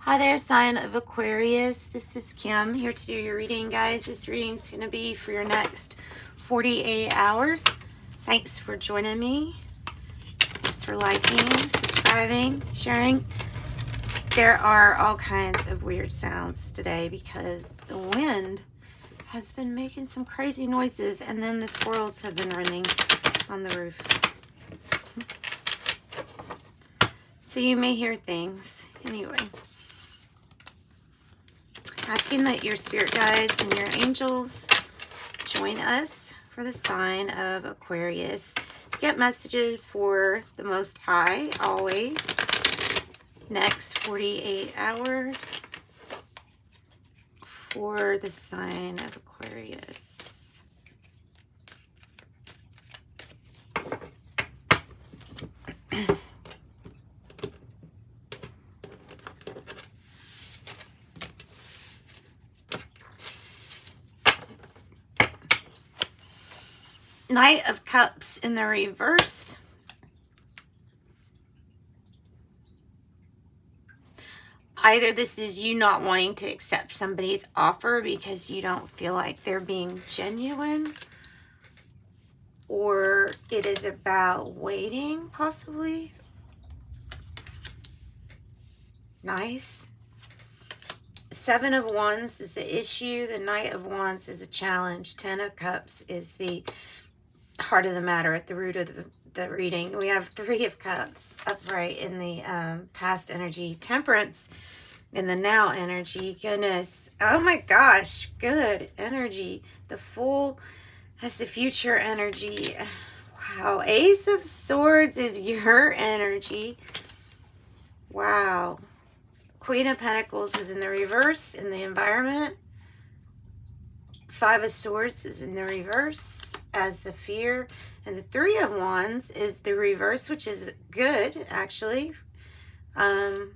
Hi there, sign of Aquarius. This is Kim here to do your reading, guys. This reading is going to be for your next 48 hours. Thanks for joining me. Thanks for liking, subscribing, sharing. There are all kinds of weird sounds today because the wind has been making some crazy noises, and then the squirrels have been running on the roof. So you may hear things. Anyway. Asking that your spirit guides and your angels join us for the sign of Aquarius. Get messages for the Most High always. Next 48 hours for the sign of Aquarius. Knight of Cups in the reverse. Either this is you not wanting to accept somebody's offer because you don't feel like they're being genuine, or it is about waiting, possibly. Nice. Seven of Wands is the issue. The Knight of Wands is a challenge. 10 of Cups is the heart of the matter, at the root of the reading. We have 3 of Cups upright in the past energy. Temperance in the now energy. Goodness. Oh my gosh. Good energy. The Fool has the future energy. Wow. Ace of Swords is your energy. Wow. Queen of Pentacles is in the reverse in the environment. 5 of Swords is in the reverse as the fear. And the 3 of Wands is the reverse, which is good, actually. Well,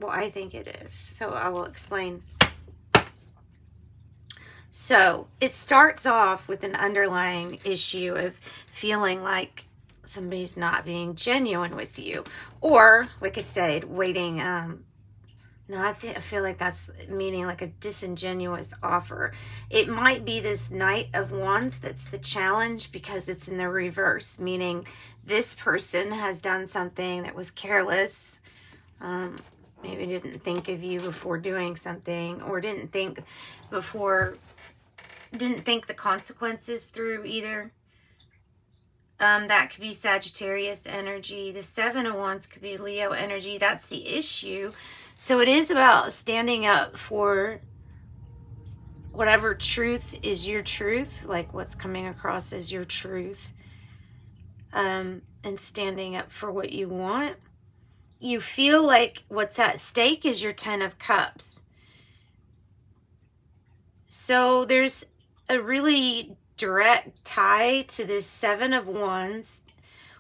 I think it is. So I will explain. So it starts off with an underlying issue of feeling like somebody's not being genuine with you. Or, like I said, waiting. No, I feel like that's meaning like a disingenuous offer. It might be this Knight of Wands that's the challenge because it's in the reverse, meaning this person has done something that was careless. Maybe didn't think of you before doing something, or didn't think the consequences through either. That could be Sagittarius energy. The 7 of Wands could be Leo energy. That's the issue. So it is about standing up for whatever truth is your truth, like what's coming across as your truth, and standing up for what you want. You feel like what's at stake is your 10 of Cups. So there's a really direct tie to this 7 of Wands,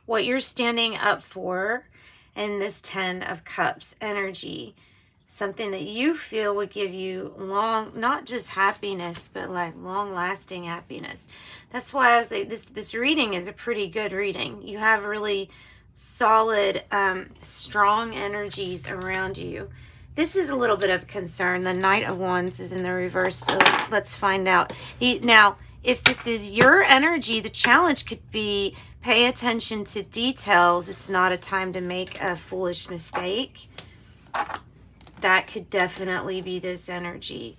what you're standing up for, and this 10 of Cups energy. Something that you feel would give you not just happiness, but like long-lasting happiness. That's why I was like, this reading is a pretty good reading. You have really solid, strong energies around you. This is a little bit of concern. The Knight of Wands is in the reverse, so let's find out. Now, if this is your energy, the challenge could be pay attention to details. It's not a time to make a foolish mistake. That could definitely be this energy.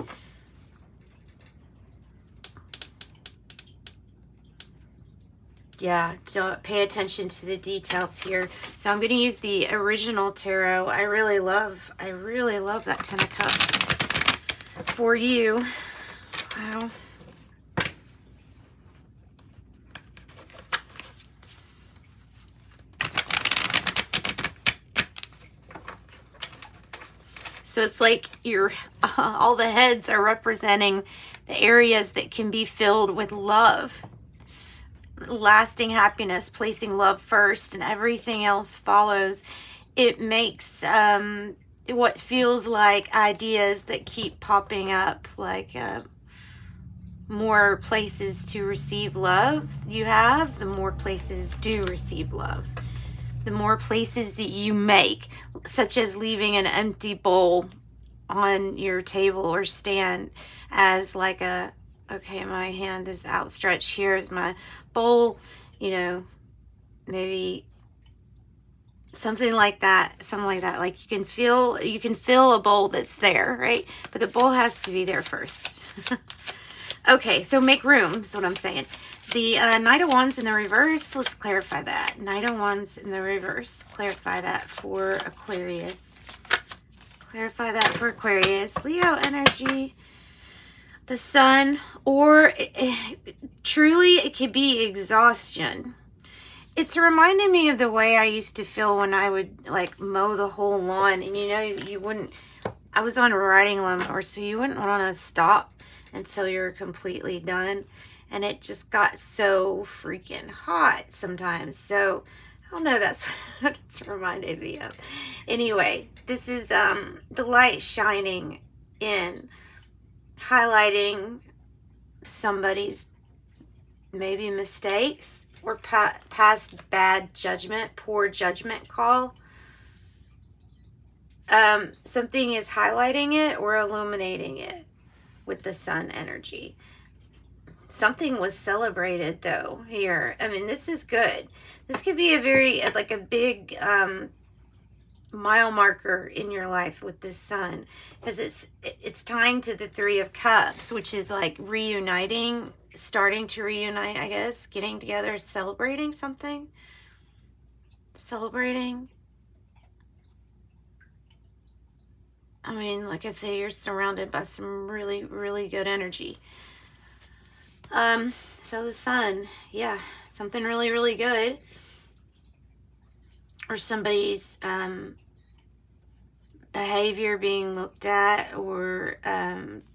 Yeah, don't pay attention to the details here. So I'm going to use the original tarot. I really love that 10 of Cups for you. Wow. So it's like all the heads are representing the areas that can be filled with love, lasting happiness, placing love first, and everything else follows. It makes what feels like ideas that keep popping up, like more places to receive love you have, the more places do receive love. The more places that you make, such as leaving an empty bowl on your table or stand as like a, okay, my hand is outstretched, here's my bowl, you know, maybe something like that, like you can feel a bowl that's there, right? But the bowl has to be there first. Okay, so make room is what I'm saying. The Knight of Wands in the reverse, let's clarify that. Knight of Wands in the reverse, clarify that for Aquarius. Clarify that for Aquarius. Leo energy, the Sun, or truly it could be exhaustion. It's reminding me of the way I used to feel when I would like mow the whole lawn, and you know, you wouldn't, I was on a riding lawnmower, so you wouldn't want to stop until you're completely done. And it just got so freaking hot sometimes. So I don't know, that's what it's reminded me of. Anyway, this is the light shining in, highlighting somebody's maybe mistakes or past bad judgment, poor judgment call. Something is highlighting it or illuminating it with the Sun energy. Something was celebrated though here. I mean, this is good. This could be a very, like a big mile marker in your life with this Sun, because it's tying to the Three of Cups, which is like reuniting, starting to reunite, I guess, getting together, celebrating something. Celebrating. I mean, like I say, you're surrounded by some really, really good energy. So the Sun, yeah, something really, really good. Or somebody's behavior being looked at, or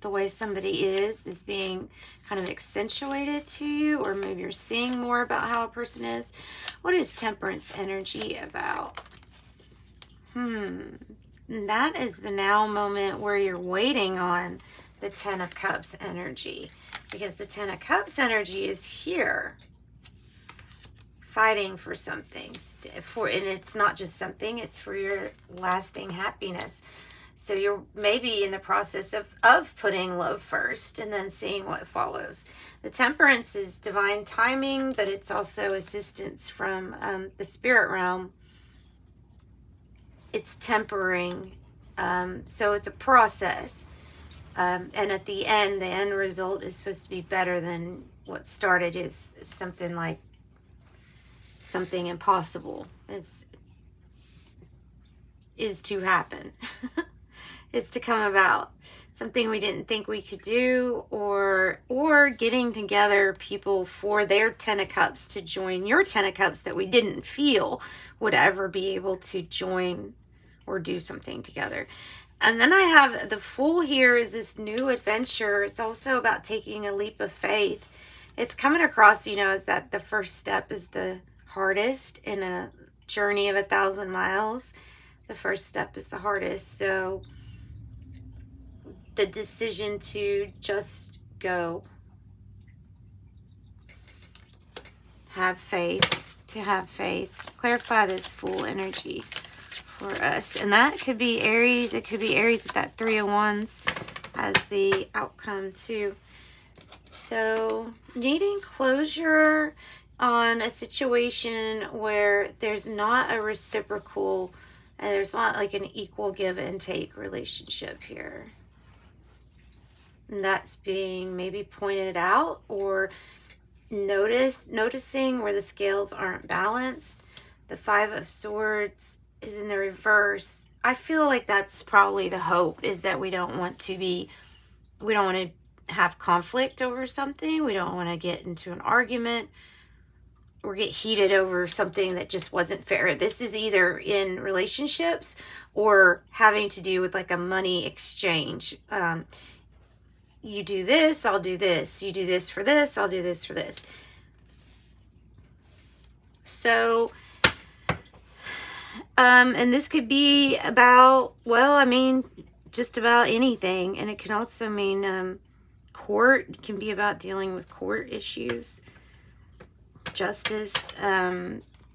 the way somebody is being kind of accentuated to you, or maybe you're seeing more about how a person is. What is Temperance energy about? That is the now moment where you're waiting on the Ten of Cups energy, because the Ten of Cups energy is here fighting for something, and it's not just something, it's for your lasting happiness. So you're maybe in the process of putting love first and then seeing what follows. The Temperance is divine timing, but it's also assistance from the spirit realm. It's tempering, so it's a process. And at the end result is supposed to be better than what started is something like something impossible is to happen. Is to come about. Something we didn't think we could do, or getting together people for their Ten of Cups to join your Ten of Cups that we didn't feel would ever be able to join or do something together. And then I have the Fool here is this new adventure. It's also about taking a leap of faith. It's coming across, you know, as that the first step is the hardest in a journey of 1,000 miles. The first step is the hardest. So the decision to just go, have faith, clarify this Fool energy for us. And that could be Aries. It could be Aries with that Three of Wands as the outcome too. So needing closure on a situation where there's not a reciprocal, and there's not like an equal give and take relationship here. And that's being maybe pointed out, or noticing where the scales aren't balanced. The Five of Swords is in the reverse. I feel like that's probably the hope, is that we don't want to have conflict over something. We don't want to get into an argument or get heated over something that just wasn't fair. This is either in relationships or having to do with like a money exchange. You do this, I'll do this. You do this for this, I'll do this for this. So, and this could be about, well, I mean, just about anything. And it can also mean court. It can be about dealing with court issues. Justice,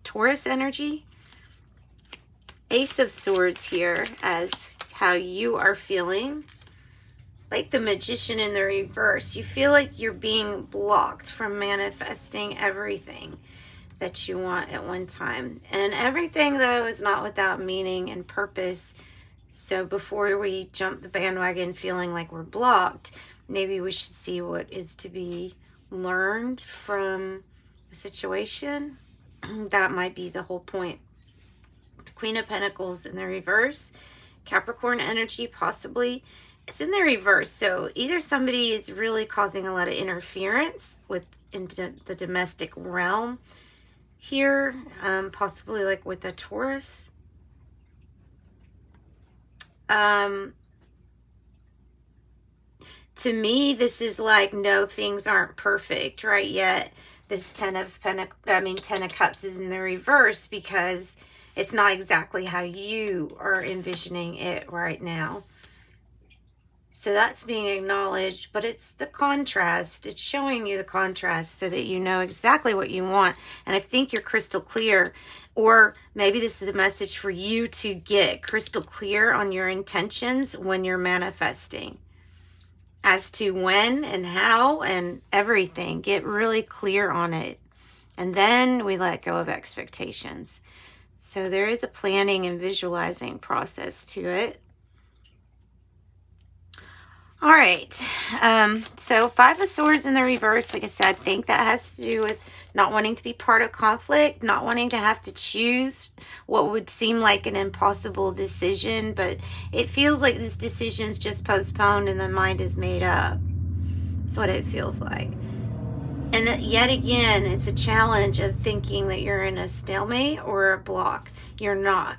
Taurus energy. Ace of Swords here as how you are feeling. Like the Magician in the reverse, you feel like you're being blocked from manifesting everything that you want at one time. And everything, though, is not without meaning and purpose. So before we jump the bandwagon feeling like we're blocked, maybe we should see what is to be learned from the situation. That might be the whole point. The Queen of Pentacles in the reverse, Capricorn energy possibly. It's in the reverse, so either somebody is really causing a lot of interference in the domestic realm here, possibly like with a Taurus. To me, this is like, no, things aren't perfect right yet. This Ten of Cups is in the reverse because it's not exactly how you are envisioning it right now. So that's being acknowledged, but it's the contrast. It's showing you the contrast so that you know exactly what you want. And I think you're crystal clear, or maybe this is a message for you to get crystal clear on your intentions when you're manifesting, as to when and how and everything. Get really clear on it. And then we let go of expectations. So there is a planning and visualizing process to it. All right, so Five of Swords in the reverse, like I said, I think that has to do with not wanting to be part of conflict, not wanting to have to choose what would seem like an impossible decision, but it feels like this decision's just postponed and the mind is made up. That's what it feels like. And that yet again, it's a challenge of thinking that you're in a stalemate or a block. You're not.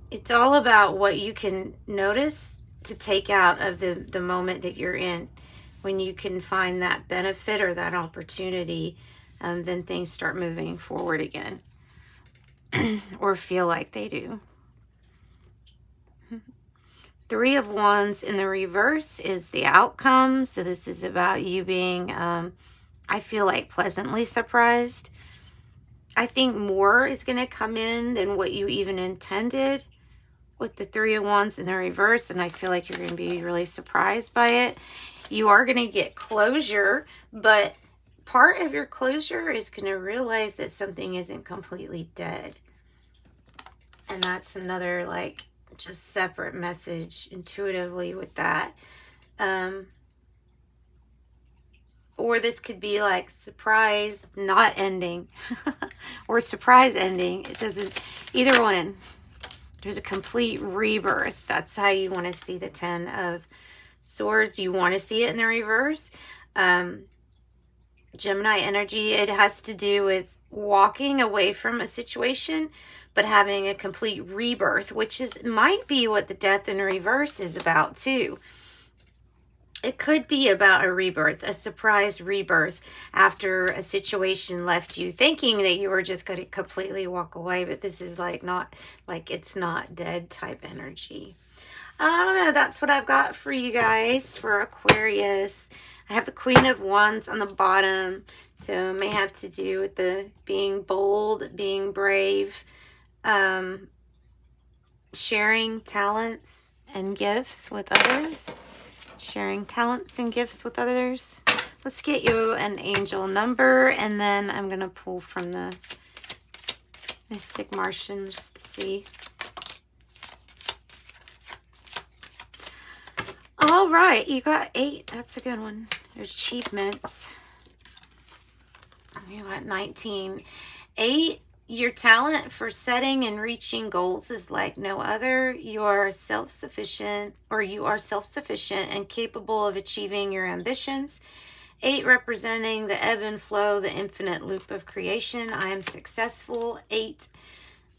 It's all about what you can notice to take out of the moment that you're in. When you can find that benefit or that opportunity, then things start moving forward again. Or feel like they do. Three of Wands in the reverse is the outcome. So this is about you being, I feel like, pleasantly surprised. I think more is going to come in than what you even intended with the Three of Wands in the reverse, and I feel like you're going to be really surprised by it. You are going to get closure, but part of your closure is going to realize that something isn't completely dead. And that's another, like, just separate message intuitively with that. Or this could be like surprise not ending or surprise ending. It doesn't, either one. There's a complete rebirth. That's how you want to see the Ten of Swords. You want to see it in the reverse. Gemini energy, it has to do with walking away from a situation, but having a complete rebirth, which might be what the Death in reverse is about too. It could be about a rebirth, a surprise rebirth after a situation left you thinking that you were just going to completely walk away. But this is like not, like it's not dead type energy. I don't know. That's what I've got for you guys for Aquarius. I have the Queen of Wands on the bottom. So it may have to do with the being bold, being brave, sharing talents and gifts with others. Sharing talents and gifts with others. Let's get you an angel number, and then I'm going to pull from the Mystic Martian just to see. All right, you got 8. That's a good one. There's achievements. You got 19. 8. Your talent for setting and reaching goals is like no other. You are self-sufficient, or you are self-sufficient and capable of achieving your ambitions. 8 representing the ebb and flow, the infinite loop of creation. I am successful. 8.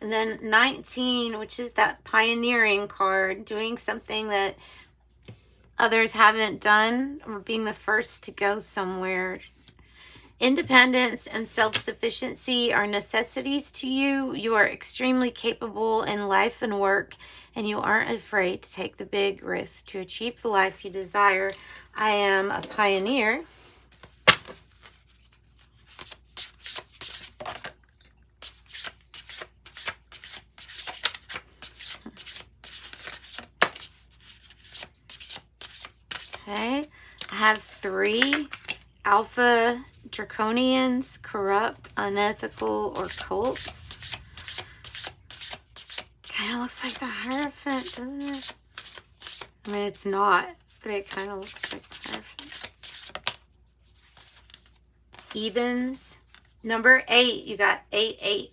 And then 19, which is that pioneering card, doing something that others haven't done, or being the first to go somewhere. Independence and self-sufficiency are necessities to you. You are extremely capable in life and work, and you aren't afraid to take the big risks to achieve the life you desire. I am a pioneer. Okay. I have 3 alpha draconians, corrupt, unethical, or cults. Kind of looks like the Hierophant, doesn't it? I mean, it's not, but it kind of looks like the Hierophant. Evens. Number 8, you got 8-8.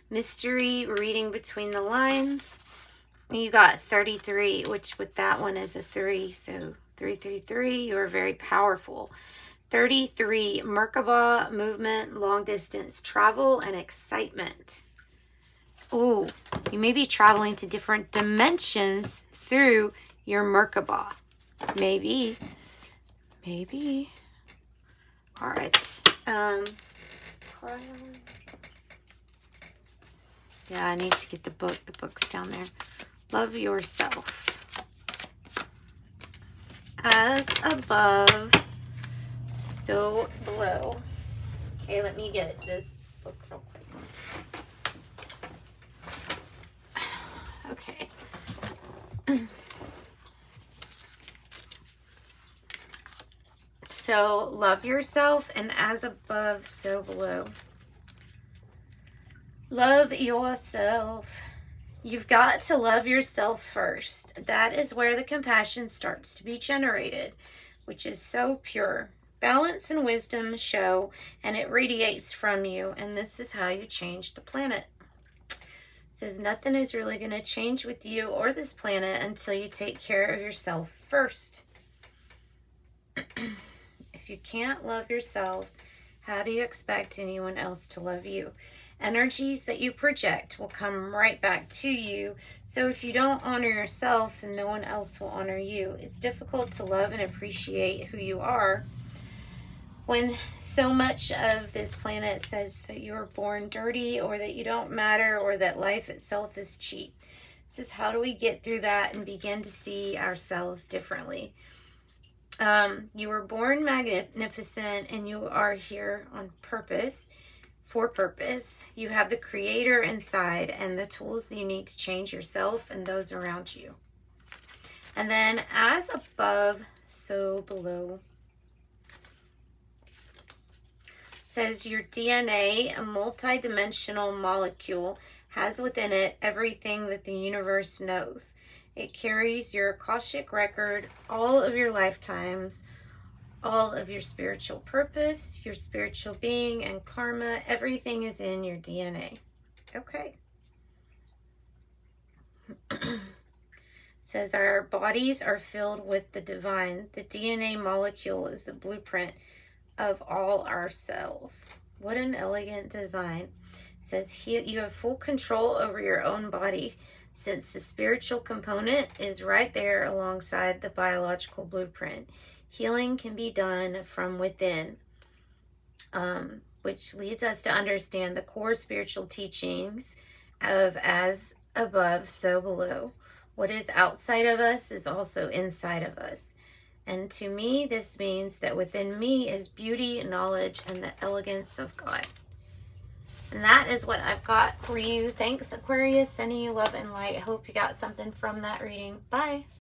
Mystery, reading between the lines. You got 33, which with that one is a 3, so 333, you are very powerful. 33, Merkaba, movement, long distance travel, and excitement. Ooh, you may be traveling to different dimensions through your Merkaba. Maybe. Maybe. All right. Yeah, I need to get the book. The book's down there. Love yourself. As above, so below. Okay, let me get this book real quick. Okay. So, love yourself, and as above, so below. Love yourself. You've got to love yourself first. That is where the compassion starts to be generated, which is so pure. Balance and wisdom show, and it radiates from you, and this is how you change the planet. It says nothing is really going to change with you or this planet until you take care of yourself first. If you can't love yourself, how do you expect anyone else to love you? Energies that you project will come right back to you. So if you don't honor yourself, then no one else will honor you. It's difficult to love and appreciate who you are when so much of this planet says that you were born dirty, or that you don't matter, or that life itself is cheap. This is how do we get through that and begin to see ourselves differently. You were born magnificent, and you are here on purpose. For purpose. You have the Creator inside and the tools that you need to change yourself and those around you. And then as above, so below. It says your DNA, a multidimensional molecule, has within it everything that the universe knows. It carries your Akashic record, all of your lifetimes, all of your spiritual purpose, your spiritual being, and karma. Everything is in your DNA. Okay. Says our bodies are filled with the divine. The DNA molecule is the blueprint of all our cells. What an elegant design. Says you have full control over your own body, since the spiritual component is right there alongside the biological blueprint. Healing can be done from within, which leads us to understand the core spiritual teachings of as above, so below. What is outside of us is also inside of us. And to me, this means that within me is beauty, knowledge, and the elegance of God. And that is what I've got for you. Thanks, Aquarius. Sending you love and light. I hope you got something from that reading. Bye.